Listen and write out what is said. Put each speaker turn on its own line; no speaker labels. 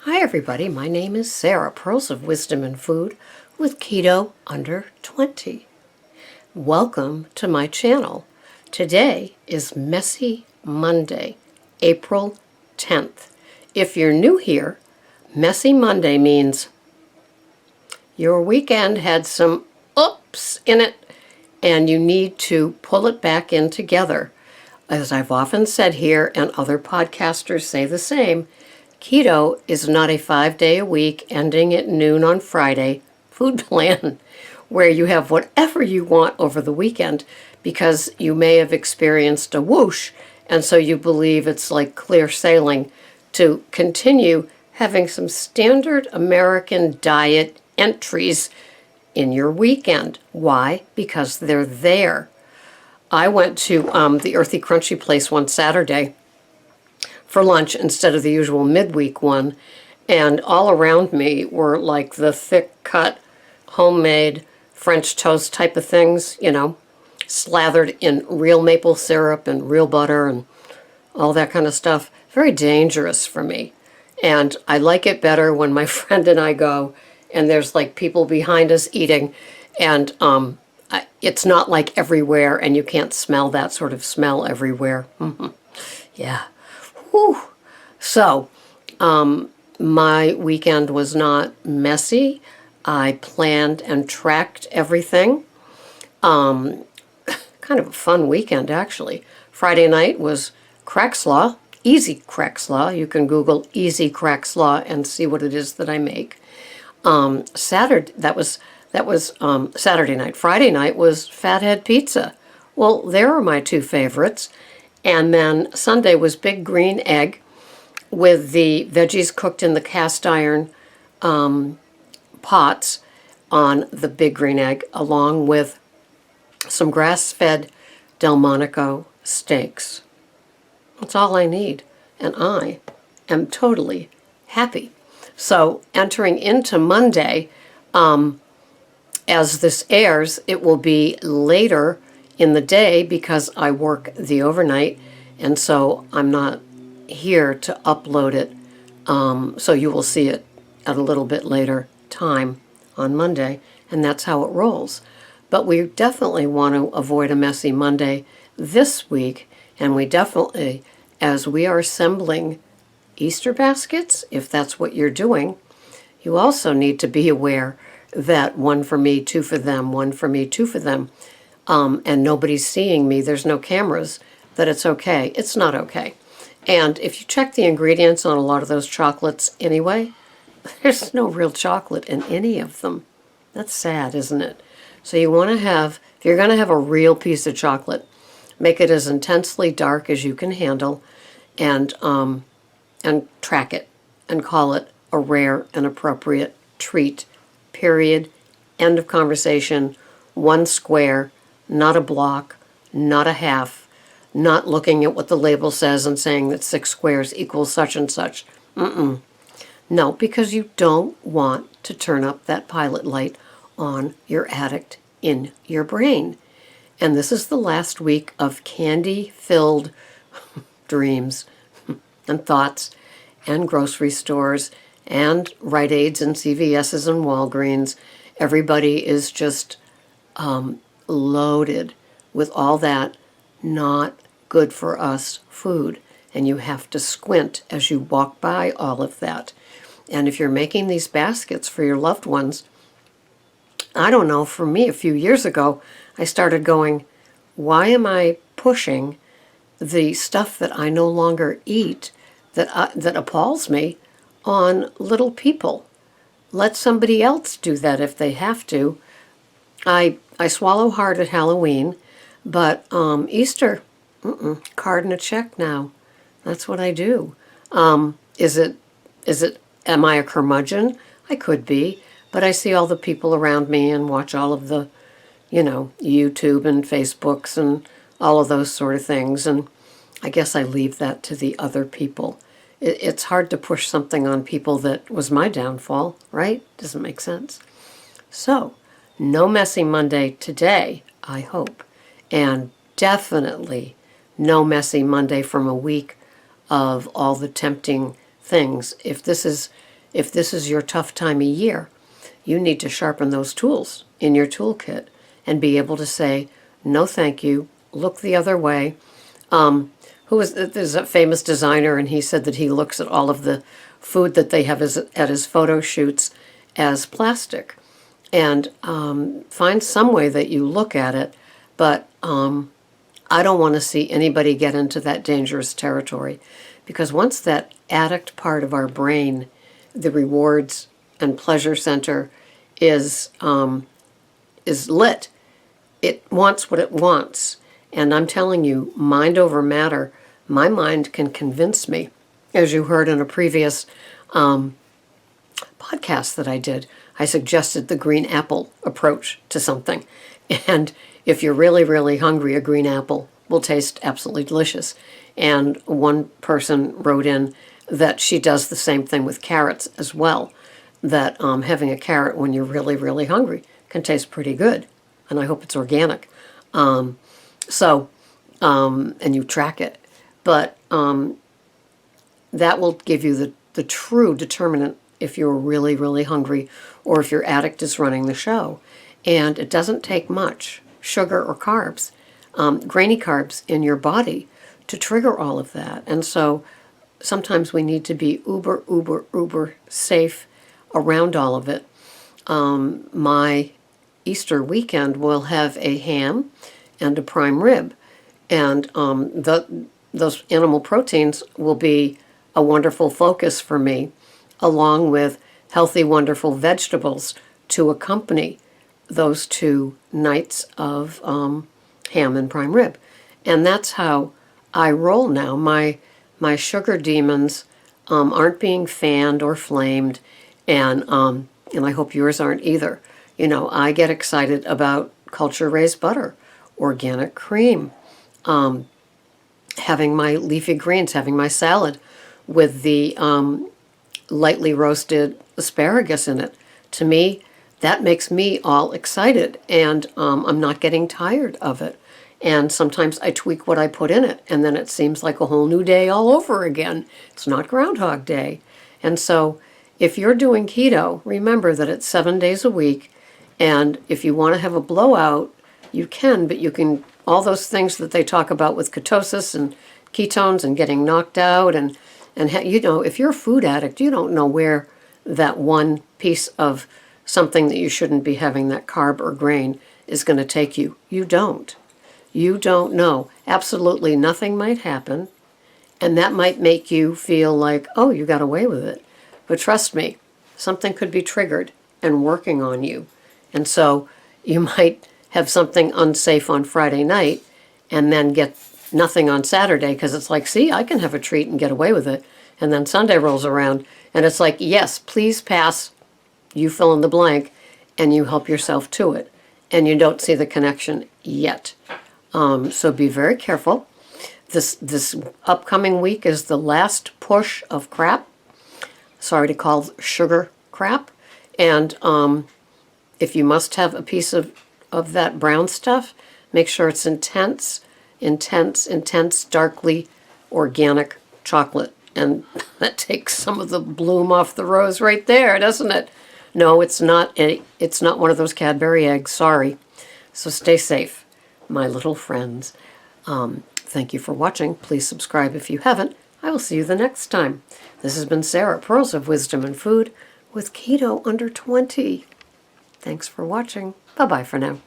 Hi everybody, my name is Sarah, Pearls of Wisdom and Food with Keto Under 20. Welcome to my channel. Today is Messy Monday, April 10th. If you're new here, Messy Monday means your weekend had some oops in it and you need to pull it back in together. As I've often said here, and other podcasters say the same, keto is not a 5-day-a-week, ending at noon on Friday food plan where you have whatever you want over the weekend because you may have experienced a whoosh, and so you believe it's like clear sailing to continue having some standard American diet entries in your weekend. Why? Because they're there. I went to the Earthy Crunchy place one Saturday for lunch instead of the usual midweek one, and all around me were like the thick-cut, homemade French toast type of things, slathered in real maple syrup and real butter and all that kind of stuff. Very dangerous for me. And I like it better when my friend and I go and there's like people behind us eating, and it's not like everywhere and you can't smell that sort of smell everywhere. Yeah. Whew. So, my weekend was not messy. I planned and tracked everything. Kind of a fun weekend, actually. Friday night was Crackslaw, easy Crackslaw. You can Google easy Crackslaw and see what it is that I make. Saturday, that was Saturday night. Friday night was Fathead Pizza. Well, there are my two favorites. And then Sunday was Big Green Egg with the veggies cooked in the cast iron pots on the Big Green Egg, along with some grass-fed Delmonico steaks. That's all I need, and I am totally happy. So entering into Monday, as this airs, it will be later in the day because I work the overnight, and so I'm not here to upload it. So you will see it at a little bit later time on Monday, and that's how it rolls. But we definitely want to avoid a messy Monday this week, and we definitely, as we are assembling Easter baskets, if that's what you're doing, you also need to be aware that one for me, two for them, one for me, two for them, and nobody's seeing me, there's no cameras, that it's okay. It's not okay. And if you check the ingredients on a lot of those chocolates anyway, there's no real chocolate in any of them. That's sad, isn't it? So you want to have, if you're going to have a real piece of chocolate, make it as intensely dark as you can handle, and track it and call it a rare and appropriate treat. Period. End of conversation. One square, not a block, not a half, not looking at what the label says and saying that 6 squares equals such and such. No, because you don't want to turn up that pilot light on your addict in your brain. And this is the last week of candy-filled dreams and thoughts and grocery stores and Rite Aids and CVS's and Walgreens. Everybody is just loaded with all that not good for us food. And you have to squint as you walk by all of that. And if you're making these baskets for your loved ones, I don't know, for me a few years ago, I started going, why am I pushing the stuff that I no longer eat that appalls me on little people? Let somebody else do that if they have to. I swallow hard at Halloween, but Easter, card and a check now. That's what I do. Is it, am I a curmudgeon? I could be, but I see all the people around me and watch all of the, YouTube and Facebooks and all of those sort of things, and I guess I leave that to the other people. It's hard to push something on people that was my downfall, right? Doesn't make sense. So, no messy Monday today, I hope. And definitely no messy Monday from a week of all the tempting things. If this is if this is your tough time of year, you need to sharpen those tools in your toolkit and be able to say, no thank you, look the other way. There's a famous designer, and he said that he looks at all of the food that they have at his photo shoots as plastic. And find some way that you look at it, but I don't want to see anybody get into that dangerous territory, because once that addict part of our brain, the rewards and pleasure center, is lit, it wants what it wants. And I'm telling you, mind over matter, my mind can convince me, as you heard in a previous podcast that I did. I suggested the green apple approach to something. And if you're really, really hungry, a green apple will taste absolutely delicious. And one person wrote in that she does the same thing with carrots as well, that having a carrot when you're really, really hungry can taste pretty good. And I hope it's organic. And you track it. But that will give you the true determinant if you're really, really hungry or if your addict is running the show. And it doesn't take much sugar or carbs, grainy carbs in your body to trigger all of that. And so sometimes we need to be uber safe around all of it. My Easter weekend will have a ham and a prime rib. And those animal proteins will be a wonderful focus for me, along with healthy, wonderful vegetables to accompany those 2 nights of ham and prime rib. And that's how I roll now. My sugar demons aren't being fanned or flamed, and I hope yours aren't either. You know, I get excited about culture-raised butter, organic cream, having my leafy greens, having my salad with the lightly roasted asparagus in it. To me, that makes me all excited, and I'm not getting tired of it. And sometimes I tweak what I put in it, and then it seems like a whole new day all over again. It's not Groundhog Day. And so if you're doing keto, remember that it's 7 days a week, and if you want to have a blowout, you can, but you can, all those things that they talk about with ketosis and ketones and getting knocked out, and you know, if you're a food addict, you don't know where that one piece of something that you shouldn't be having, that carb or grain, is going to take you. You don't. You don't know. Absolutely nothing might happen, and that might make you feel like, oh, you got away with it. But trust me, something could be triggered and working on you. And so you might have something unsafe on Friday night and then get nothing on Saturday, because it's like, see, I can have a treat and get away with it. And then Sunday rolls around and it's like, yes, please pass, you fill in the blank, and you help yourself to it. And you don't see the connection yet. So be very careful. This upcoming week is the last push of crap. Sorry to call sugar crap. And if you must have a piece of that brown stuff, make sure it's intense, darkly organic chocolate. And that takes some of the bloom off the rose right there, doesn't it? No, it's not one of those Cadbury eggs, sorry. So stay safe, my little friends. Thank you for watching. Please subscribe if you haven't. I will see you the next time. This has been Sarah, Pearls of Wisdom and Food, with Keto Under 20. Thanks for watching. Bye-bye for now.